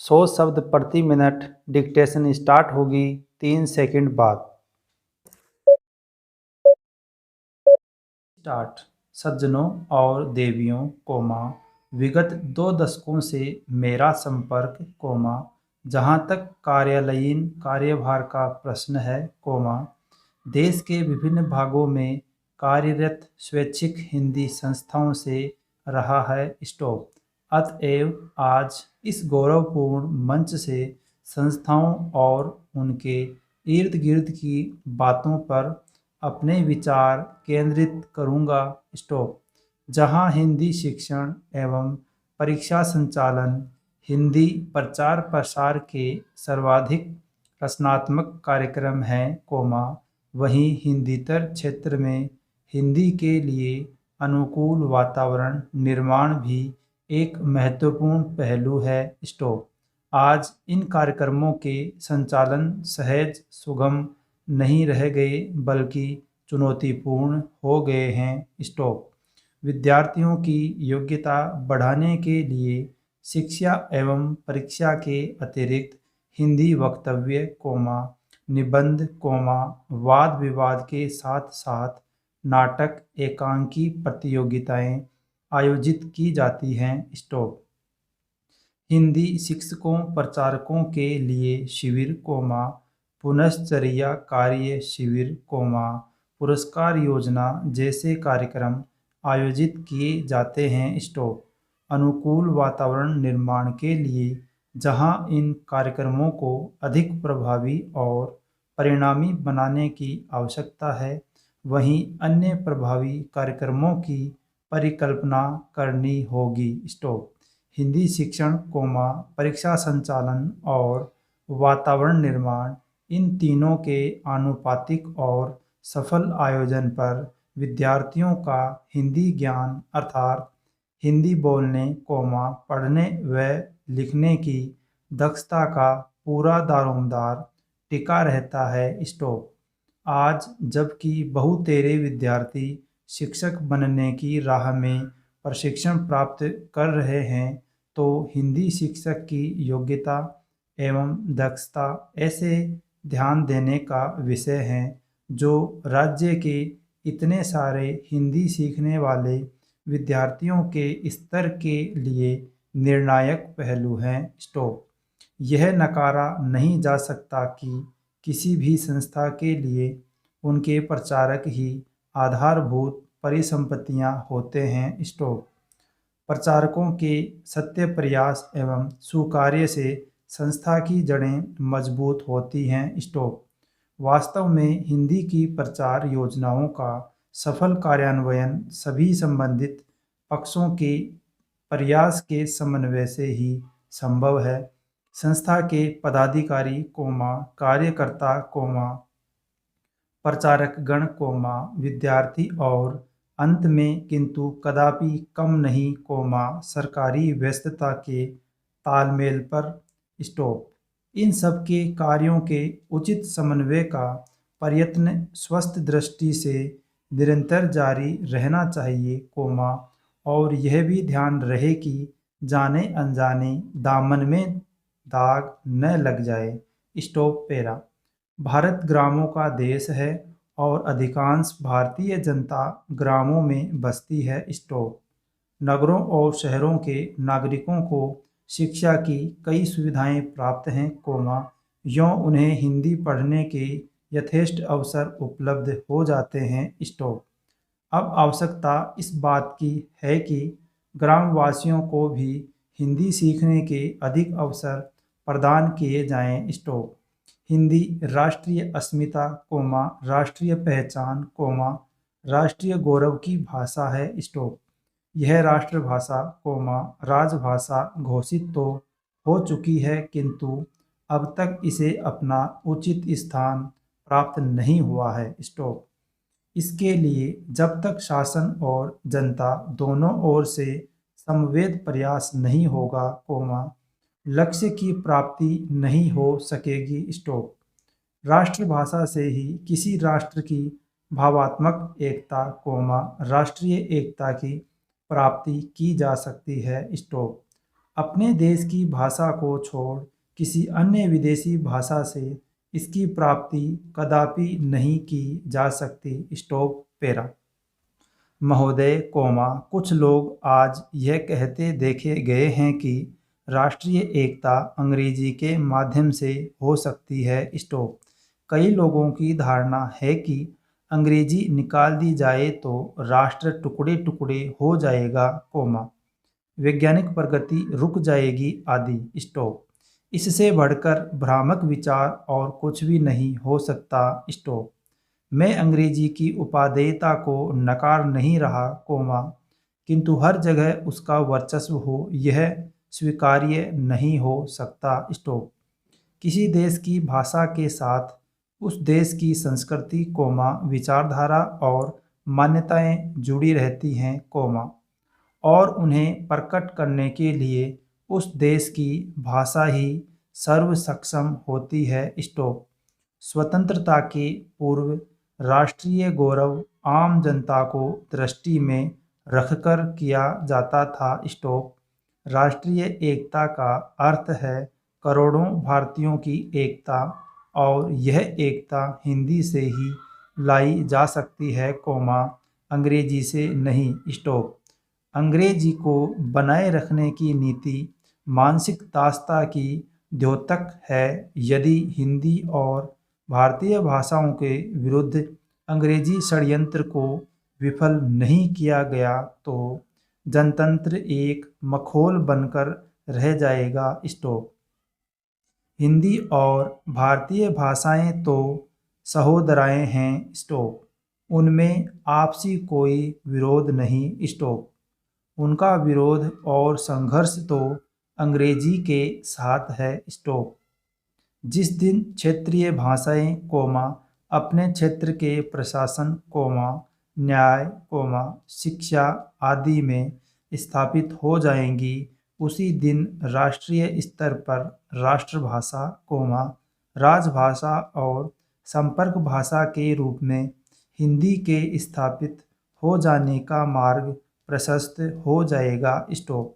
100 शब्द प्रति minute. Dictation start होगी 3 सेकंड बाद। स्टार्ट। सज्जनों और देवियों, विगत 2 दशकों से मेरा संपर्क, जहाँ तक कार्यालयीन कार्यभार का प्रश्न है, देश के विभिन्न भागों में कार्यरत स्वैच्छिक हिंदी संस्थाओं से रहा है। स्टॉप। अतएव आज इस गौरवपूर्ण मंच से संस्थाओं और उनके इर्द गिर्द की बातों पर अपने विचार केंद्रित करूंगा। स्टॉप। जहां हिंदी शिक्षण एवं परीक्षा संचालन हिंदी प्रचार प्रसार के सर्वाधिक रचनात्मक कार्यक्रम हैं, वहीं हिंदीतर क्षेत्र में हिंदी के लिए अनुकूल वातावरण निर्माण भी एक महत्वपूर्ण पहलू है। स्टॉप। आज इन कार्यक्रमों के संचालन सहज सुगम नहीं रह गए बल्कि चुनौतीपूर्ण हो गए हैं। स्टॉप। विद्यार्थियों की योग्यता बढ़ाने के लिए शिक्षा एवं परीक्षा के अतिरिक्त हिंदी वक्तव्य, निबंध, वाद विवाद के साथ साथ नाटक, एकांकी प्रतियोगिताएं आयोजित की जाती हैं। स्टॉप। हिंदी शिक्षकों प्रचारकों के लिए शिविर, पुनश्चर्या कार्य शिविर, पुरस्कार योजना जैसे कार्यक्रम आयोजित किए जाते हैं। स्टॉप। अनुकूल वातावरण निर्माण के लिए जहां इन कार्यक्रमों को अधिक प्रभावी और परिणामी बनाने की आवश्यकता है, वहीं अन्य प्रभावी कार्यक्रमों की परिकल्पना करनी होगी। स्टॉप। हिंदी शिक्षण, परीक्षा संचालन और वातावरण निर्माण, इन तीनों के आनुपातिक और सफल आयोजन पर विद्यार्थियों का हिंदी ज्ञान अर्थात हिंदी बोलने, पढ़ने व लिखने की दक्षता का पूरा दारोमदार टिका रहता है। स्टॉप। आज जबकि बहुतेरे विद्यार्थी शिक्षक बनने की राह में प्रशिक्षण प्राप्त कर रहे हैं, तो हिंदी शिक्षक की योग्यता एवं दक्षता ऐसे ध्यान देने का विषय है जो राज्य के इतने सारे हिंदी सीखने वाले विद्यार्थियों के स्तर के लिए निर्णायक पहलू हैं। स्टॉप। यह नकारा नहीं जा सकता कि किसी भी संस्था के लिए उनके प्रचारक ही आधारभूत परिसंपत्तियां होते हैं। स्टॉप। प्रचारकों के सत्य प्रयास एवं सुकार्य से संस्था की जड़ें मजबूत होती हैं। स्टॉप। वास्तव में हिंदी की प्रचार योजनाओं का सफल कार्यान्वयन सभी संबंधित पक्षों के प्रयास के समन्वय से ही संभव है। संस्था के पदाधिकारी, कार्यकर्ता, प्रचारक गण, विद्यार्थी और अंत में किंतु कदापि कम नहीं, सरकारी व्यस्तता के तालमेल पर। स्टॉप। इन सब के कार्यों के उचित समन्वय का प्रयत्न स्वस्थ दृष्टि से निरंतर जारी रहना चाहिए, और यह भी ध्यान रहे कि जाने अनजाने दामन में दाग न लग जाए। Stop para. भारत ग्रामों का देश है और अधिकांश भारतीय जनता ग्रामों में बसती है। स्टॉप। नगरों और शहरों के नागरिकों को शिक्षा की कई सुविधाएं प्राप्त हैं, यों उन्हें हिंदी पढ़ने के यथेष्ट अवसर उपलब्ध हो जाते हैं। स्टॉप। अब आवश्यकता इस बात की है कि ग्रामवासियों को भी हिंदी सीखने के अधिक अवसर प्रदान किए जाएं। स्टॉप। हिंदी राष्ट्रीय अस्मिता, राष्ट्रीय पहचान, राष्ट्रीय गौरव की भाषा है। स्टॉप। यह राष्ट्रभाषा, राजभाषा घोषित तो हो चुकी है, किंतु अब तक इसे अपना उचित स्थान प्राप्त नहीं हुआ है। स्टॉप। इसके लिए जब तक शासन और जनता दोनों ओर से समवेत प्रयास नहीं होगा, लक्ष्य की प्राप्ति नहीं हो सकेगी। स्टॉप। राष्ट्रभाषा से ही किसी राष्ट्र की भावात्मक एकता, राष्ट्रीय एकता की प्राप्ति की जा सकती है। स्टॉप। अपने देश की भाषा को छोड़ किसी अन्य विदेशी भाषा से इसकी प्राप्ति कदापि नहीं की जा सकती। Stop para. महोदय, कुछ लोग आज यह कहते देखे गए हैं कि राष्ट्रीय एकता अंग्रेजी के माध्यम से हो सकती है। स्टॉप। कई लोगों की धारणा है कि अंग्रेजी निकाल दी जाए तो राष्ट्र टुकड़े टुकड़े हो जाएगा, वैज्ञानिक प्रगति रुक जाएगी आदि। स्टॉप। इससे बढ़कर भ्रामक विचार और कुछ भी नहीं हो सकता। स्टॉप। मैं अंग्रेजी की उपादेयता को नकार नहीं रहा, किंतु हर जगह उसका वर्चस्व हो यह स्वीकार्य नहीं हो सकता। स्टॉप। किसी देश की भाषा के साथ उस देश की संस्कृति, विचारधारा और मान्यताएं जुड़ी रहती हैं, और उन्हें प्रकट करने के लिए उस देश की भाषा ही सर्व सक्षम होती है। स्टॉप। स्वतंत्रता के पूर्व राष्ट्रीय गौरव आम जनता को दृष्टि में रखकर किया जाता था। स्टॉप। राष्ट्रीय एकता का अर्थ है करोड़ों भारतीयों की एकता, और यह एकता हिंदी से ही लाई जा सकती है, अंग्रेजी से नहीं। स्टॉप। अंग्रेजी को बनाए रखने की नीति मानसिक दासता की द्योतक है। यदि हिंदी और भारतीय भाषाओं के विरुद्ध अंग्रेजी षड्यंत्र को विफल नहीं किया गया तो जनतंत्र एक मखौल बनकर रह जाएगा। स्टॉप। हिंदी और भारतीय भाषाएं तो सहोदराएं हैं। स्टॉप। उनमें आपसी कोई विरोध नहीं। स्टॉप। उनका विरोध और संघर्ष तो अंग्रेजी के साथ है। स्टॉप। जिस दिन क्षेत्रीय भाषाएं, अपने क्षेत्र के प्रशासन, न्याय, शिक्षा आदि में स्थापित हो जाएंगी, उसी दिन राष्ट्रीय स्तर पर राष्ट्रभाषा, राजभाषा और संपर्क भाषा के रूप में हिंदी के स्थापित हो जाने का मार्ग प्रशस्त हो जाएगा। स्टॉप।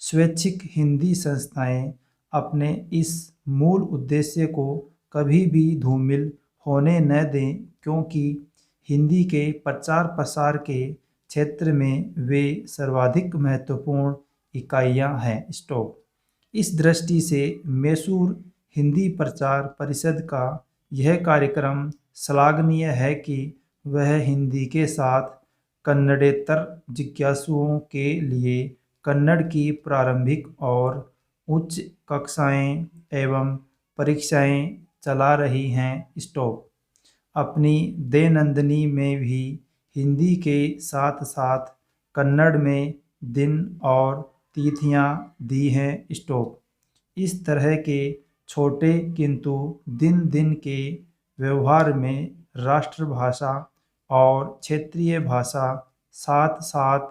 स्वैच्छिक हिंदी संस्थाएं अपने इस मूल उद्देश्य को कभी भी धूमिल होने न दें, क्योंकि हिंदी के प्रचार प्रसार के क्षेत्र में वे सर्वाधिक महत्वपूर्ण इकाइयां हैं। स्टॉप। इस दृष्टि से मैसूर हिंदी प्रचार परिषद का यह कार्यक्रम श्लाघनीय है कि वह हिंदी के साथ कन्नडेतर जिज्ञासुओं के लिए कन्नड़ की प्रारंभिक और उच्च कक्षाएं एवं परीक्षाएं चला रही हैं। स्टॉप। अपनी दैनंदिनी में भी हिंदी के साथ साथ कन्नड़ में दिन और तिथियां दी हैं। स्टॉप। इस तरह के छोटे किंतु दिन दिन के व्यवहार में राष्ट्रभाषा और क्षेत्रीय भाषा साथ साथ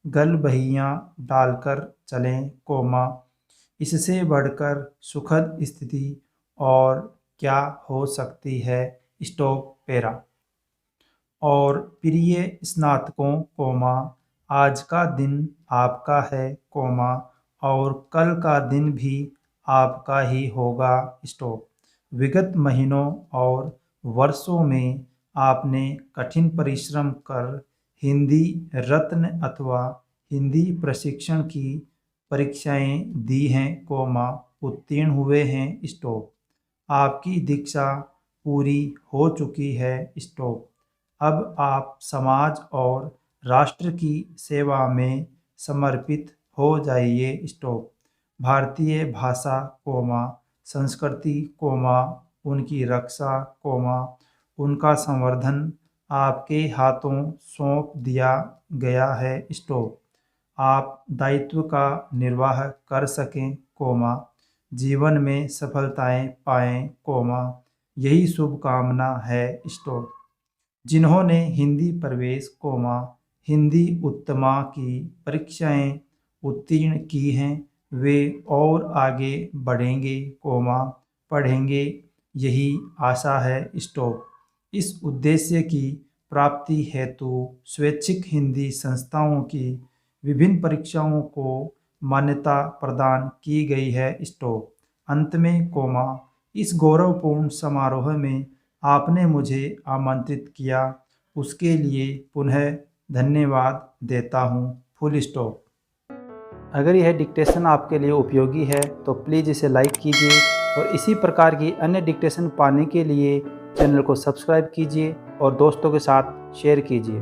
गलबहियां डालकर चलें, इससे बढ़कर सुखद स्थिति और क्या हो सकती है। Stop para. और प्रिय स्नातकों, आज का दिन आपका है, और कल का दिन भी आपका ही होगा। स्टॉप। विगत महीनों और वर्षों में आपने कठिन परिश्रम कर हिंदी रत्न अथवा हिंदी प्रशिक्षण की परीक्षाएं दी हैं, उत्तीर्ण हुए हैं। स्टॉप। आपकी दीक्षा पूरी हो चुकी है। स्टॉप। अब आप समाज और राष्ट्र की सेवा में समर्पित हो जाइए। स्टॉप। भारतीय भाषा, संस्कृति, उनकी रक्षा, उनका संवर्धन आपके हाथों सौंप दिया गया है। स्टॉप। आप दायित्व का निर्वाह कर सकें, जीवन में सफलताएं पाएं, यही शुभकामना है। स्टॉप। जिन्होंने हिंदी प्रवेश, हिंदी उत्तमा की परीक्षाएं उत्तीर्ण की हैं, वे और आगे बढ़ेंगे, पढ़ेंगे, यही आशा है। स्टॉप। इस उद्देश्य की प्राप्ति हेतु स्वैच्छिक हिंदी संस्थाओं की विभिन्न परीक्षाओं को मान्यता प्रदान की गई है। स्टॉप। अंत में कोमा, इस गौरवपूर्ण समारोह में आपने मुझे आमंत्रित किया, उसके लिए पुनः धन्यवाद देता हूँ। Full stop. अगर यह डिक्टेशन आपके लिए उपयोगी है तो प्लीज़ इसे लाइक कीजिए और इसी प्रकार की अन्य डिक्टेशन पाने के लिए चैनल को सब्सक्राइब कीजिए और दोस्तों के साथ शेयर कीजिए।